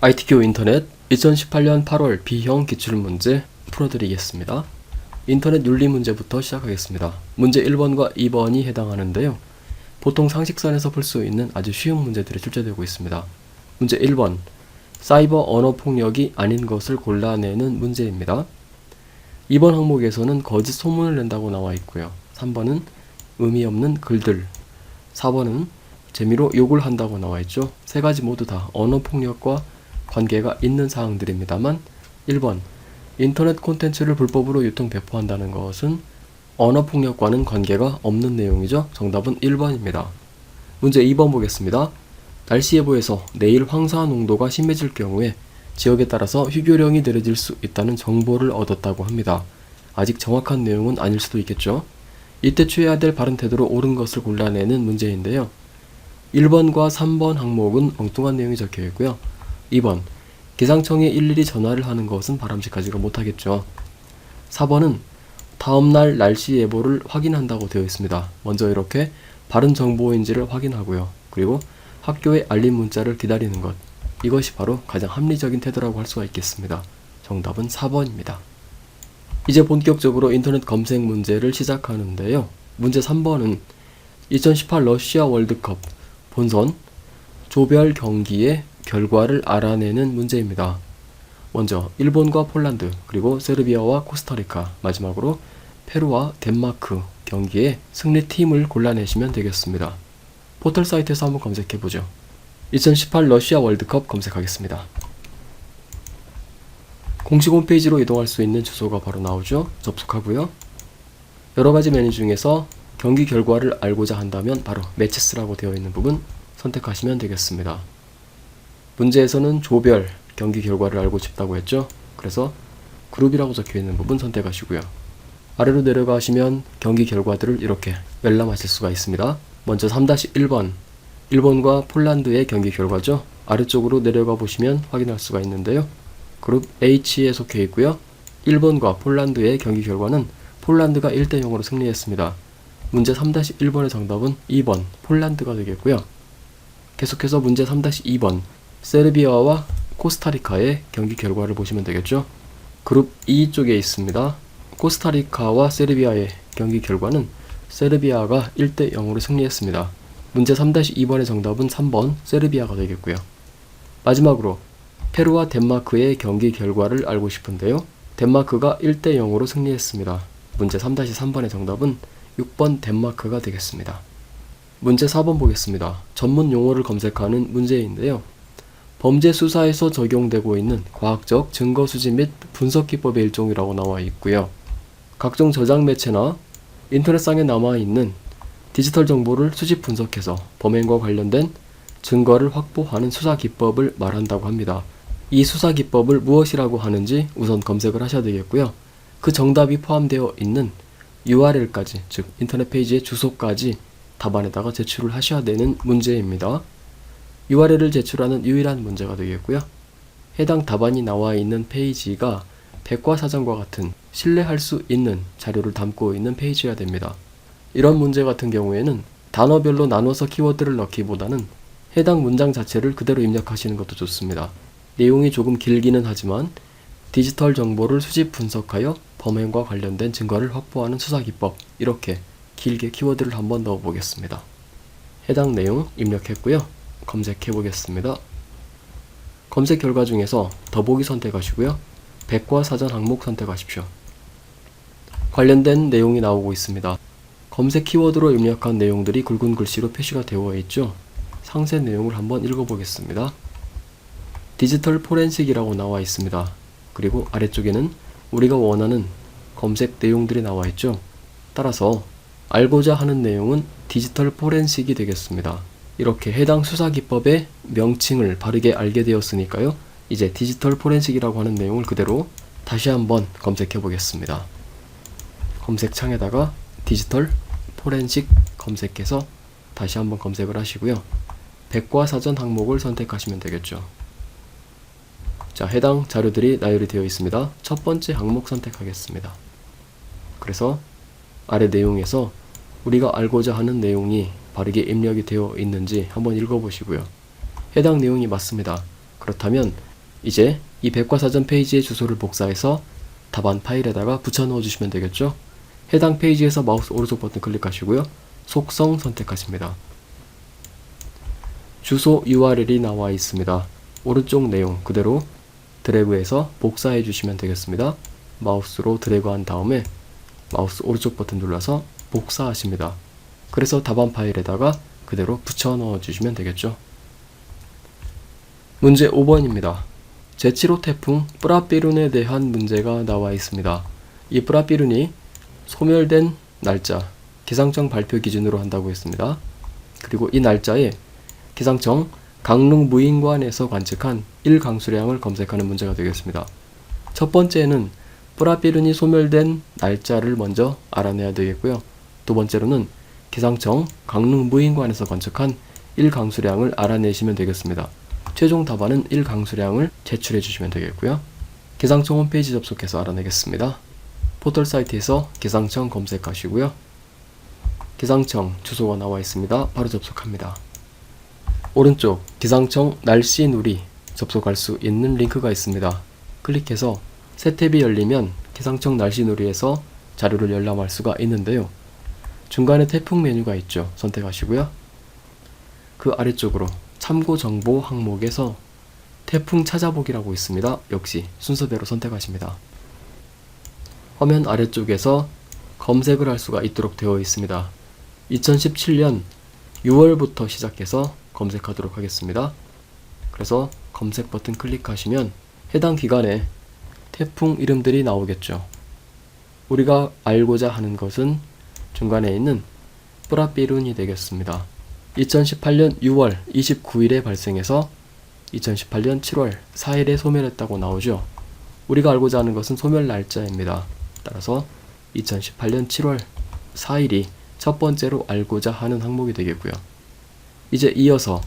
IT교 인터넷 2018년 8월 B형 기출문제 풀어드리겠습니다. 인터넷 윤리 문제부터 시작하겠습니다. 문제 1번과 2번이 해당하는데요. 보통 상식선에서 풀 수 있는 아주 쉬운 문제들이 출제되고 있습니다. 문제 1번, 사이버 언어 폭력이 아닌 것을 골라내는 문제입니다. 2번 항목에서는 거짓 소문을 낸다고 나와 있고요. 3번은 의미 없는 글들, 4번은 재미로 욕을 한다고 나와 있죠. 세 가지 모두 다 언어 폭력과 관계가 있는 사항들입니다만 1번, 인터넷 콘텐츠를 불법으로 유통 배포한다는 것은 언어 폭력과는 관계가 없는 내용이죠. 정답은 1번입니다. 문제 2번 보겠습니다. 날씨 예보에서 내일 황사 농도가 심해질 경우에 지역에 따라서 휴교령이 내려질 수 있다는 정보를 얻었다고 합니다. 아직 정확한 내용은 아닐 수도 있겠죠. 이때 취해야 될 바른 태도로 옳은 것을 골라내는 문제인데요. 1번과 3번 항목은 엉뚱한 내용이 적혀 있고요. 2번, 기상청에 일일이 전화를 하는 것은 바람직하지가 못하겠죠. 4번은 다음날 날씨 예보를 확인한다고 되어 있습니다. 먼저 이렇게 바른 정보인지를 확인하고요. 그리고 학교에 알림 문자를 기다리는 것. 이것이 바로 가장 합리적인 태도라고 할 수가 있겠습니다. 정답은 4번입니다. 이제 본격적으로 인터넷 검색 문제를 시작하는데요. 문제 3번은 2018 러시아 월드컵 본선 조별 경기의 결과를 알아내는 문제입니다. 먼저 일본과 폴란드, 그리고 세르비아와 코스타리카, 마지막으로 페루와 덴마크 경기의 승리팀을 골라내시면 되겠습니다. 포털 사이트에서 한번 검색해보죠. 2018 러시아 월드컵 검색하겠습니다. 공식 홈페이지로 이동할 수 있는 주소가 바로 나오죠. 접속하고요. 여러가지 메뉴 중에서 경기 결과를 알고자 한다면 바로 매치스라고 되어 있는 부분 선택하시면 되겠습니다. 문제에서는 조별 경기 결과를 알고 싶다고 했죠. 그래서 그룹이라고 적혀 있는 부분 선택하시고요. 아래로 내려가시면 경기 결과들을 이렇게 열람하실 수가 있습니다. 먼저 3-1번 일본과 폴란드의 경기 결과죠. 아래쪽으로 내려가 보시면 확인할 수가 있는데요. 그룹 H에 속해 있고요. 일본과 폴란드의 경기 결과는 폴란드가 1-0으로 승리했습니다. 문제 3-1번의 정답은 2번 폴란드가 되겠고요. 계속해서 문제 3-2번 세르비아와 코스타리카의 경기 결과를 보시면 되겠죠. 그룹 E 쪽에 있습니다. 코스타리카와 세르비아의 경기 결과는 세르비아가 1-0으로 승리했습니다. 문제 3-2번의 정답은 3번 세르비아가 되겠고요. 마지막으로 페루와 덴마크의 경기 결과를 알고 싶은데요. 덴마크가 1-0으로 승리했습니다. 문제 3-3번의 정답은 6번 덴마크가 되겠습니다. 문제 4번 보겠습니다. 전문 용어를 검색하는 문제인데요. 범죄 수사에서 적용되고 있는 과학적 증거 수집 및 분석 기법의 일종이라고 나와 있고요. 각종 저장 매체나 인터넷상에 남아있는 디지털 정보를 수집 분석해서 범행과 관련된 증거를 확보하는 수사 기법을 말한다고 합니다. 이 수사 기법을 무엇이라고 하는지 우선 검색을 하셔야 되겠고요. 그 정답이 포함되어 있는 URL까지, 즉 인터넷 페이지의 주소까지 답안에다가 제출을 하셔야 되는 문제입니다. URL을 제출하는 유일한 문제가 되겠고요. 해당 답안이 나와 있는 페이지가 백과사전과 같은 신뢰할 수 있는 자료를 담고 있는 페이지여야 됩니다. 이런 문제 같은 경우에는 단어별로 나눠서 키워드를 넣기보다는 해당 문장 자체를 그대로 입력하시는 것도 좋습니다. 내용이 조금 길기는 하지만 디지털 정보를 수집 분석하여 범행과 관련된 증거를 확보하는 수사기법, 이렇게 길게 키워드를 한번 넣어 보겠습니다. 해당 내용 입력했고요. 검색해 보겠습니다. 검색 결과 중에서 더보기 선택하시고요. 백과사전 항목 선택하십시오. 관련된 내용이 나오고 있습니다. 검색 키워드로 입력한 내용들이 굵은 글씨로 표시가 되어 있죠. 상세 내용을 한번 읽어보겠습니다. 디지털 포렌식이라고 나와 있습니다. 그리고 아래쪽에는 우리가 원하는 검색 내용들이 나와 있죠. 따라서 알고자 하는 내용은 디지털 포렌식이 되겠습니다. 이렇게 해당 수사 기법의 명칭을 바르게 알게 되었으니까요. 이제 디지털 포렌식이라고 하는 내용을 그대로 다시 한번 검색해 보겠습니다. 검색창에다가 디지털 포렌식 검색해서 다시 한번 검색을 하시고요. 백과사전 항목을 선택하시면 되겠죠. 자, 해당 자료들이 나열이 되어 있습니다. 첫 번째 항목 선택하겠습니다. 그래서 아래 내용에서 우리가 알고자 하는 내용이 바르게 입력이 되어 있는지 한번 읽어보시고요. 해당 내용이 맞습니다. 그렇다면 이제 이 백과사전 페이지의 주소를 복사해서 답안 파일에다가 붙여 넣어 주시면 되겠죠. 해당 페이지에서 마우스 오른쪽 버튼 클릭하시고요. 속성 선택하십니다. 주소 URL이 나와 있습니다. 오른쪽 내용 그대로 드래그해서 복사해 주시면 되겠습니다. 마우스로 드래그한 다음에 마우스 오른쪽 버튼 눌러서 복사하십니다. 그래서 답안 파일에다가 그대로 붙여 넣어 주시면 되겠죠. 문제 5번입니다. 제7호 태풍 뿌라비룬에 대한 문제가 나와 있습니다. 이 뿌라비룬이 소멸된 날짜, 기상청 발표 기준으로 한다고 했습니다. 그리고 이 날짜에 기상청 강릉 무인관에서 관측한 1강수량을 검색하는 문제가 되겠습니다. 첫 번째는 뿌라비룬이 소멸된 날짜를 먼저 알아내야 되겠고요. 두 번째로는 기상청 강릉 무인관에서 관측한 1강수량을 알아내시면 되겠습니다. 최종 답안은 1강수량을 제출해 주시면 되겠고요. 기상청 홈페이지 접속해서 알아내겠습니다. 포털 사이트에서 기상청 검색하시고요. 기상청 주소가 나와 있습니다. 바로 접속합니다. 오른쪽 기상청 날씨 누리 접속할 수 있는 링크가 있습니다. 클릭해서 새 탭이 열리면 기상청 날씨 누리에서 자료를 열람할 수가 있는데요. 중간에 태풍 메뉴가 있죠. 선택하시고요. 그 아래쪽으로 참고 정보 항목에서 태풍 찾아보기라고 있습니다. 역시 순서대로 선택하십니다. 화면 아래쪽에서 검색을 할 수가 있도록 되어 있습니다. 2017년 6월부터 시작해서 검색하도록 하겠습니다. 그래서 검색 버튼 클릭하시면 해당 기간에 태풍 이름들이 나오겠죠. 우리가 알고자 하는 것은 중간에 있는 뿌라비룬이 되겠습니다. 2018년 6월 29일에 발생해서 2018년 7월 4일에 소멸했다고 나오죠. 우리가 알고자 하는 것은 소멸 날짜입니다. 따라서 2018년 7월 4일이 첫 번째로 알고자 하는 항목이 되겠고요. 이제 이어서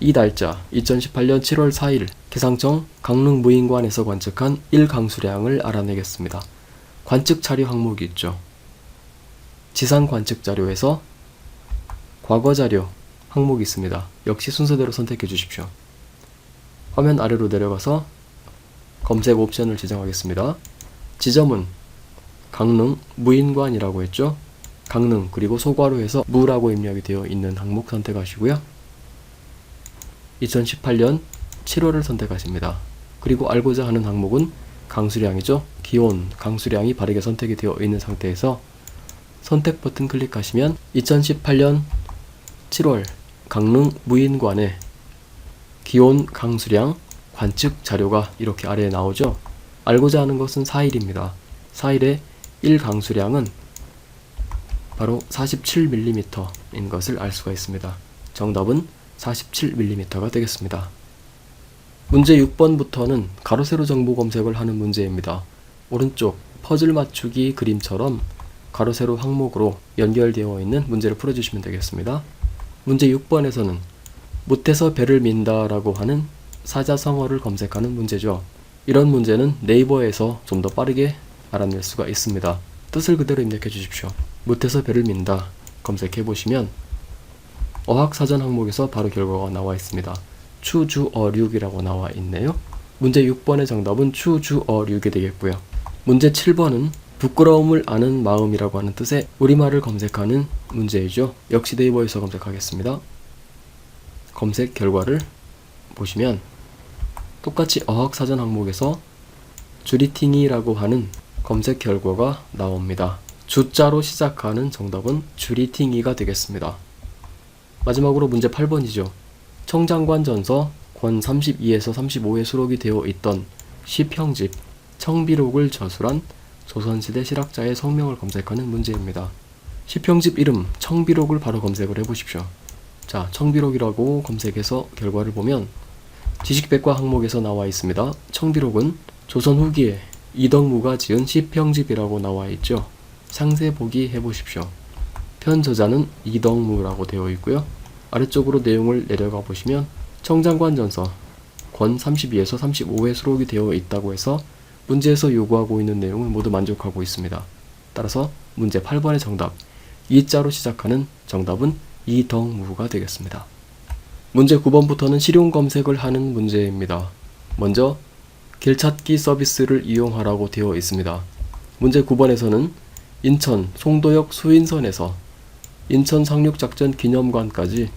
이 날짜 2018년 7월 4일 기상청 강릉 무인관에서 관측한 1강수량을 알아내겠습니다. 관측 자료 항목이 있죠. 지상 관측 자료에서 과거 자료 항목이 있습니다. 역시 순서대로 선택해 주십시오. 화면 아래로 내려가서 검색 옵션을 지정하겠습니다. 지점은 강릉 무인관이라고 했죠. 강릉 그리고 소괄호 해서 무라고 입력이 되어 있는 항목 선택하시고요. 2018년 7월을 선택하십니다. 그리고 알고자 하는 항목은 강수량이죠. 기온, 강수량이 바르게 선택이 되어 있는 상태에서 선택 버튼 클릭하시면 2018년 7월 강릉 무인관의 기온, 강수량, 관측 자료가 이렇게 아래에 나오죠. 알고자 하는 것은 4일입니다. 4일의 1강수량은 바로 47mm인 것을 알 수가 있습니다. 정답은 47mm가 되겠습니다. 문제 6번부터는 가로 세로 정보 검색을 하는 문제입니다. 오른쪽 퍼즐 맞추기 그림처럼 가로 세로 항목으로 연결되어 있는 문제를 풀어주시면 되겠습니다. 문제 6번에서는 못해서 배를 민다 라고 하는 사자성어를 검색하는 문제죠. 이런 문제는 네이버에서 좀 더 빠르게 알아낼 수가 있습니다. 뜻을 그대로 입력해 주십시오. 못해서 배를 민다 검색해 보시면 어학사전 항목에서 바로 결과가 나와 있습니다. 추주어륙이라고 나와 있네요. 문제 6번의 정답은 추주어륙이 되겠고요. 문제 7번은 부끄러움을 아는 마음이라고 하는 뜻의 우리말을 검색하는 문제이죠. 역시 네이버에서 검색하겠습니다. 검색 결과를 보시면 똑같이 어학사전 항목에서 주리팅이라고 하는 검색 결과가 나옵니다. 주자로 시작하는 정답은 주리팅이가 되겠습니다. 마지막으로 문제 8번이죠. 청장관전서 권 32에서 35에 수록이 되어 있던 시평집 청비록을 저술한 조선시대 실학자의 성명을 검색하는 문제입니다. 시평집 이름 청비록을 바로 검색을 해보십시오. 자, 청비록이라고 검색해서 결과를 보면 지식백과 항목에서 나와 있습니다. 청비록은 조선 후기에 이덕무가 지은 시평집이라고 나와 있죠. 상세 보기 해보십시오. 편 저자는 이덕무라고 되어 있고요. 아래쪽으로 내용을 내려가 보시면 청장관전서 권 32에서 35에 수록이 되어 있다고 해서 문제에서 요구하고 있는 내용을 모두 만족하고 있습니다. 따라서 문제 8번의 정답, 이자로 시작하는 정답은 이덕무가 되겠습니다. 문제 9번부터는 실용 검색을 하는 문제입니다. 먼저 길찾기 서비스를 이용하라고 되어 있습니다. 문제 9번에서는 인천 송도역 수인선에서 인천 상륙작전 기념관까지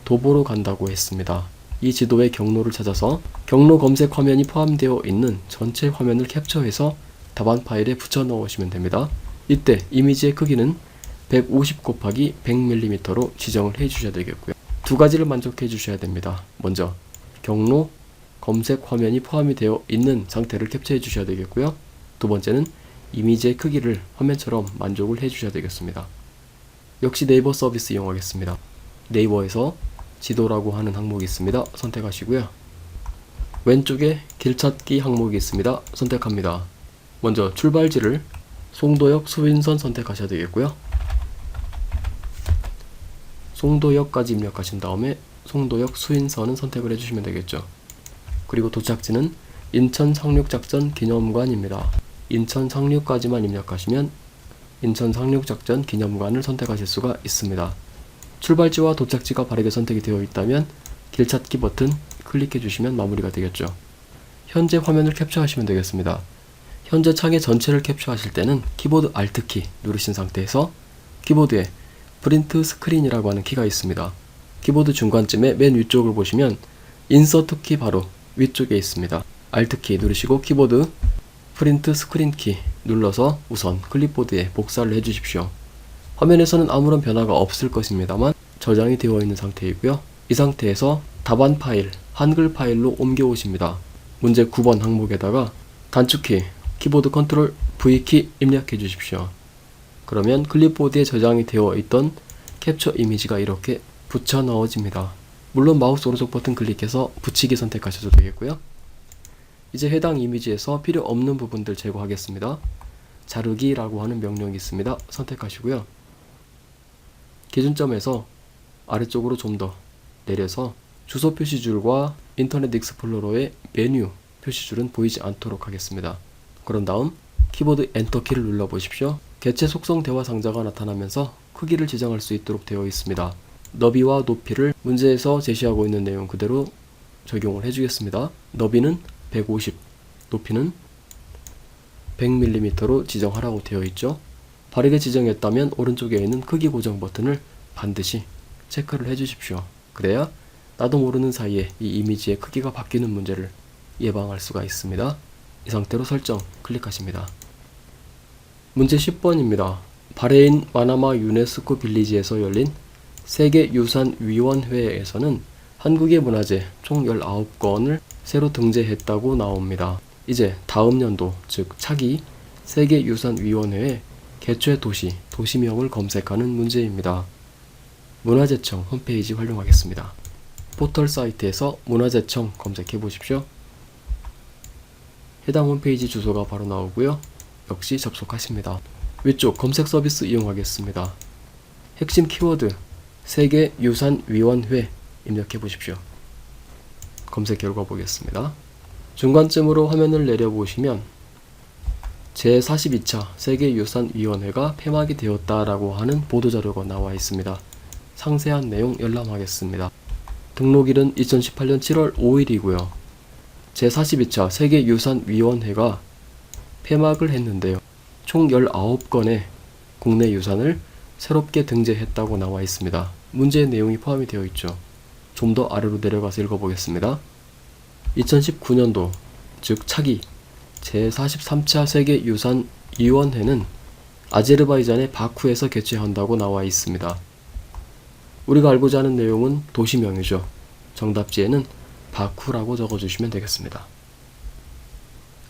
도보로 간다고 했습니다. 이 지도의 경로를 찾아서 경로 검색 화면이 포함되어 있는 전체 화면을 캡처해서 답안 파일에 붙여 넣으시면 됩니다. 이때 이미지의 크기는 150 곱하기 100mm로 지정을 해 주셔야 되겠고요. 두 가지를 만족해 주셔야 됩니다. 먼저 경로 검색 화면이 포함이 되어 있는 상태를 캡처해 주셔야 되겠고요. 두 번째는 이미지의 크기를 화면처럼 만족을 해 주셔야 되겠습니다. 역시 네이버 서비스 이용하겠습니다. 네이버에서 지도라고 하는 항목이 있습니다. 선택하시고요. 왼쪽에 길찾기 항목이 있습니다. 선택합니다. 먼저 출발지를 송도역 수인선 선택하셔야 되겠고요. 송도역까지 입력하신 다음에 송도역 수인선은 선택을 해주시면 되겠죠. 그리고 도착지는 인천 상륙작전 기념관입니다. 인천 상륙까지만 입력하시면 인천 상륙작전 기념관을 선택하실 수가 있습니다. 출발지와 도착지가 바르게 선택이 되어 있다면 길찾기 버튼 클릭해 주시면 마무리가 되겠죠. 현재 화면을 캡처하시면 되겠습니다. 현재 창의 전체를 캡처하실 때는 키보드 Alt키 누르신 상태에서 키보드에 프린트 스크린이라고 하는 키가 있습니다. 키보드 중간쯤에 맨 위쪽을 보시면 인서트 키 바로 위쪽에 있습니다. Alt키 누르시고 키보드 프린트 스크린 키 눌러서 우선 클립보드에 복사를 해주십시오. 화면에서는 아무런 변화가 없을 것입니다만 저장이 되어 있는 상태이고요. 이 상태에서 답안 파일, 한글 파일로 옮겨 오십니다. 문제 9번 항목에다가 단축키, 키보드 컨트롤 V키 입력해 주십시오. 그러면 클립보드에 저장이 되어 있던 캡처 이미지가 이렇게 붙여 넣어집니다. 물론 마우스 오른쪽 버튼 클릭해서 붙이기 선택하셔도 되겠고요. 이제 해당 이미지에서 필요 없는 부분들 제거하겠습니다. 자르기라고 하는 명령이 있습니다. 선택하시고요. 기준점에서 아래쪽으로 좀 더 내려서 주소 표시줄과 인터넷 익스플로러의 메뉴 표시줄은 보이지 않도록 하겠습니다. 그런 다음 키보드 엔터키를 눌러 보십시오. 개체 속성 대화 상자가 나타나면서 크기를 지정할 수 있도록 되어 있습니다. 너비와 높이를 문제에서 제시하고 있는 내용 그대로 적용을 해주겠습니다. 너비는 150, 높이는 100mm로 지정하라고 되어 있죠. 바르게 지정했다면 오른쪽에 있는 크기 고정 버튼을 반드시 체크를 해주십시오. 그래야 나도 모르는 사이에 이 이미지의 크기가 바뀌는 문제를 예방할 수가 있습니다. 이 상태로 설정 클릭하십니다. 문제 10번입니다. 바레인 마나마 유네스코 빌리지에서 열린 세계유산위원회에서는 한국의 문화재 총 19건을 새로 등재했다고 나옵니다. 이제 다음 연도, 즉 차기 세계유산위원회의 개최 도시, 도시명을 검색하는 문제입니다. 문화재청 홈페이지 활용하겠습니다. 포털 사이트에서 문화재청 검색해 보십시오. 해당 홈페이지 주소가 바로 나오고요. 역시 접속하십니다. 위쪽 검색 서비스 이용하겠습니다. 핵심 키워드 세계유산위원회 입력해 보십시오. 검색 결과 보겠습니다. 중간쯤으로 화면을 내려보시면 제42차 세계유산위원회가 폐막이 되었다라고 하는 보도자료가 나와 있습니다. 상세한 내용 열람하겠습니다. 등록일은 2018년 7월 5일이고요. 제42차 세계유산위원회가 폐막을 했는데요. 총 19건의 국내 유산을 새롭게 등재했다고 나와 있습니다. 문제의 내용이 포함이 되어 있죠. 좀 더 아래로 내려가서 읽어보겠습니다. 2019년도, 즉 차기 제43차 세계유산위원회는 아제르바이잔의 바쿠에서 개최한다고 나와 있습니다. 우리가 알고자 하는 내용은 도시명이죠. 정답지에는 바쿠라고 적어주시면 되겠습니다.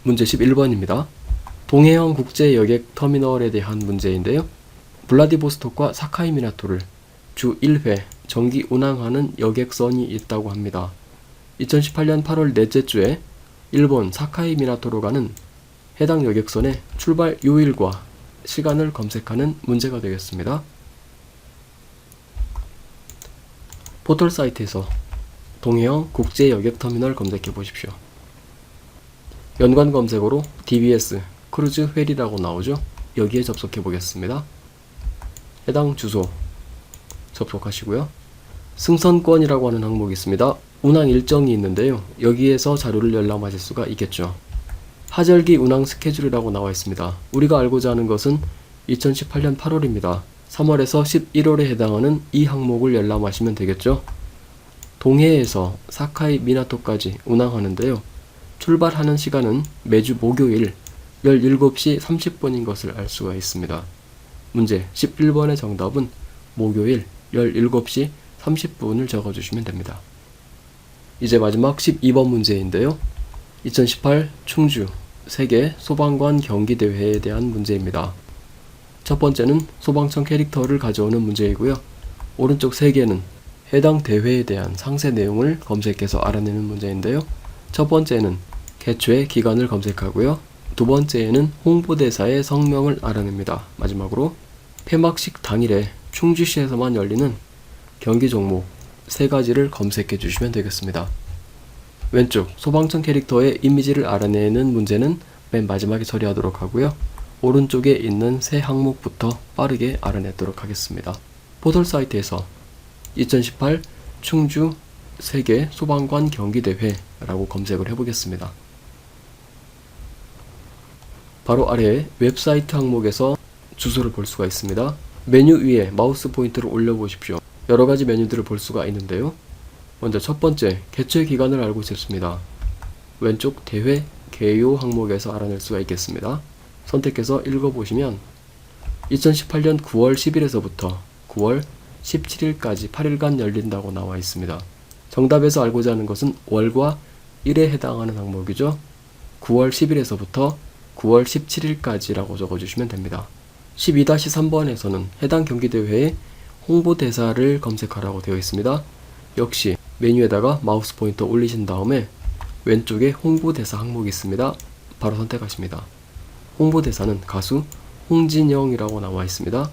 문제 11번입니다. 동해형 국제여객 터미널에 대한 문제인데요. 블라디보스톡과 사카이미나토를 주 1회 정기 운항하는 여객선이 있다고 합니다. 2018년 8월 넷째 주에 일본 사카이미나토로 가는 해당 여객선의 출발 요일과 시간을 검색하는 문제가 되겠습니다. 포털 사이트에서 동해형 국제여객터미널 검색해 보십시오. 연관 검색어로 DBS 크루즈 횟이라고 나오죠. 여기에 접속해 보겠습니다. 해당 주소 접속하시고요. 승선권이라고 하는 항목이 있습니다. 운항 일정이 있는데요. 여기에서 자료를 열람하실 수가 있겠죠. 하절기 운항 스케줄이라고 나와 있습니다. 우리가 알고자 하는 것은 2018년 8월입니다. 3월에서 11월에 해당하는 이 항목을 열람하시면 되겠죠. 동해에서 사카이 미나토까지 운항하는데요. 출발하는 시간은 매주 목요일 17시 30분인 것을 알 수가 있습니다. 문제 11번의 정답은 목요일 17시 30분을 적어주시면 됩니다. 이제 마지막 12번 문제인데요. 2018 충주 세계 소방관 경기대회에 대한 문제입니다. 첫 번째는 소방청 캐릭터를 가져오는 문제이고요. 오른쪽 세 개는 해당 대회에 대한 상세 내용을 검색해서 알아내는 문제인데요. 첫 번째는 개최 기간을 검색하고요. 두 번째에는 홍보대사의 성명을 알아냅니다. 마지막으로 폐막식 당일에 충주시에서만 열리는 경기 종목 세 가지를 검색해 주시면 되겠습니다. 왼쪽 소방청 캐릭터의 이미지를 알아내는 문제는 맨 마지막에 처리하도록 하고요. 오른쪽에 있는 세 항목부터 빠르게 알아내도록 하겠습니다. 포털 사이트에서 2018 충주 세계 소방관 경기대회라고 검색을 해보겠습니다. 바로 아래에 웹사이트 항목에서 주소를 볼 수가 있습니다. 메뉴 위에 마우스 포인트를 올려보십시오. 여러가지 메뉴들을 볼 수가 있는데요. 먼저 첫 번째, 개최 기간을 알고 싶습니다. 왼쪽 대회 개요 항목에서 알아낼 수가 있겠습니다. 선택해서 읽어보시면 2018년 9월 10일에서부터 9월 17일까지 8일간 열린다고 나와 있습니다. 정답에서 알고자 하는 것은 월과 일에 해당하는 항목이죠. 9월 10일에서부터 9월 17일까지라고 적어주시면 됩니다. 12-3번에서는 해당 경기대회의 홍보대사를 검색하라고 되어 있습니다. 역시 메뉴에다가 마우스 포인터 올리신 다음에 왼쪽에 홍보대사 항목이 있습니다. 바로 선택하십니다. 홍보대사는 가수 홍진영이라고 나와 있습니다.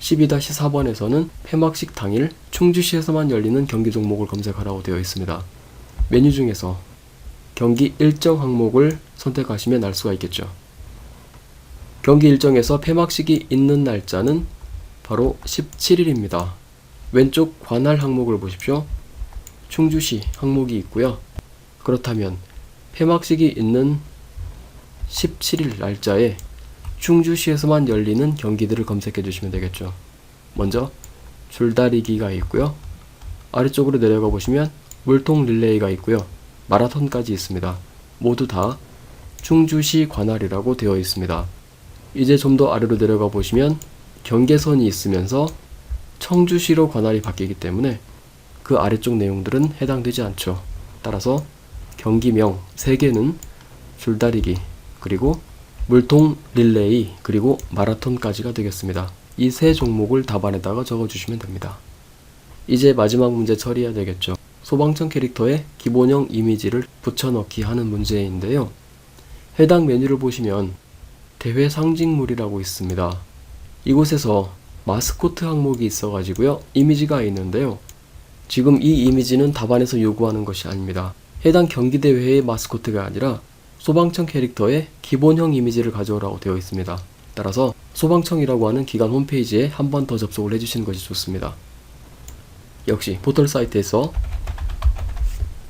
12-4번에서는 폐막식 당일 충주시에서만 열리는 경기 종목을 검색하라고 되어 있습니다. 메뉴 중에서 경기 일정 항목을 선택하시면 알 수가 있겠죠. 경기 일정에서 폐막식이 있는 날짜는 바로 17일입니다. 왼쪽 관할 항목을 보십시오. 충주시 항목이 있고요. 그렇다면 폐막식이 있는 17일 날짜에 충주시에서만 열리는 경기들을 검색해 주시면 되겠죠. 먼저 줄다리기가 있고요. 아래쪽으로 내려가 보시면 물통 릴레이가 있고요. 마라톤까지 있습니다. 모두 다 충주시 관할이라고 되어 있습니다. 이제 좀 더 아래로 내려가 보시면 경계선이 있으면서 청주시로 관할이 바뀌기 때문에 그 아래쪽 내용들은 해당되지 않죠. 따라서 경기명 3개는 줄다리기, 그리고 물통 릴레이, 그리고 마라톤까지가 되겠습니다. 이 세 종목을 답안에다가 적어주시면 됩니다. 이제 마지막 문제 처리해야 되겠죠. 소방청 캐릭터의 기본형 이미지를 붙여넣기 하는 문제인데요. 해당 메뉴를 보시면 대회 상징물이라고 있습니다. 이곳에서 마스코트 항목이 있어가지고요. 이미지가 있는데요. 지금 이 이미지는 답안에서 요구하는 것이 아닙니다. 해당 경기대회의 마스코트가 아니라 소방청 캐릭터의 기본형 이미지를 가져오라고 되어 있습니다. 따라서 소방청이라고 하는 기관 홈페이지에 한 번 더 접속을 해주시는 것이 좋습니다. 역시 포털 사이트에서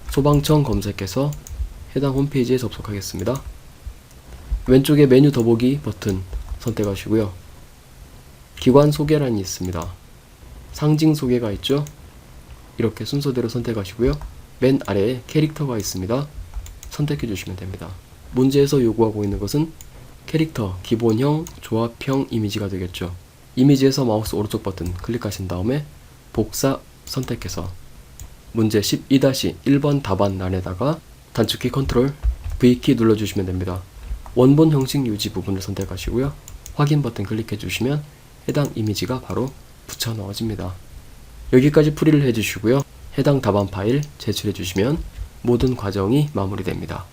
소방청 검색해서 해당 홈페이지에 접속하겠습니다. 왼쪽에 메뉴 더보기 버튼 선택하시고요. 기관 소개란이 있습니다. 상징 소개가 있죠. 이렇게 순서대로 선택하시고요. 맨 아래에 캐릭터가 있습니다. 선택해 주시면 됩니다. 문제에서 요구하고 있는 것은 캐릭터 기본형 조합형 이미지가 되겠죠. 이미지에서 마우스 오른쪽 버튼 클릭하신 다음에 복사 선택해서 문제 12-1번 답안란에다가 단축키 컨트롤 V키 눌러주시면 됩니다. 원본 형식 유지 부분을 선택하시고요. 확인 버튼 클릭해 주시면 해당 이미지가 바로 붙여 넣어집니다. 여기까지 풀이를 해주시고요. 해당 답안 파일 제출해 주시면 모든 과정이 마무리됩니다.